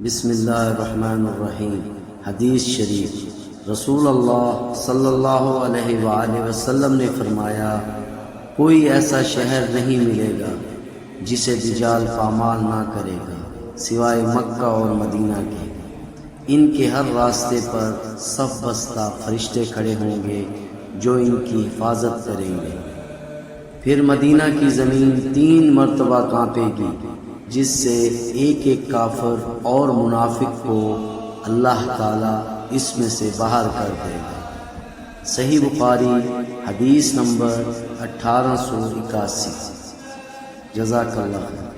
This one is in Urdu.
بسم اللہ الرحمن الرحیم۔ حدیث شریف، رسول اللہ صلی اللہ علیہ وآلہ وسلم نے فرمایا، کوئی ایسا شہر نہیں ملے گا جسے دجال پامال نہ کرے گا سوائے مکہ اور مدینہ کے۔ ان کے ہر راستے پر صف بستہ فرشتے کھڑے ہوں گے جو ان کی حفاظت کریں گے۔ پھر مدینہ کی زمین 3 مرتبہ کانپے گی، جس سے ایک ایک کافر اور منافق کو اللہ تعالیٰ اس میں سے باہر کر دے گا۔ صحیح بخاری حدیث نمبر 1881۔ جزاک اللہ خیر۔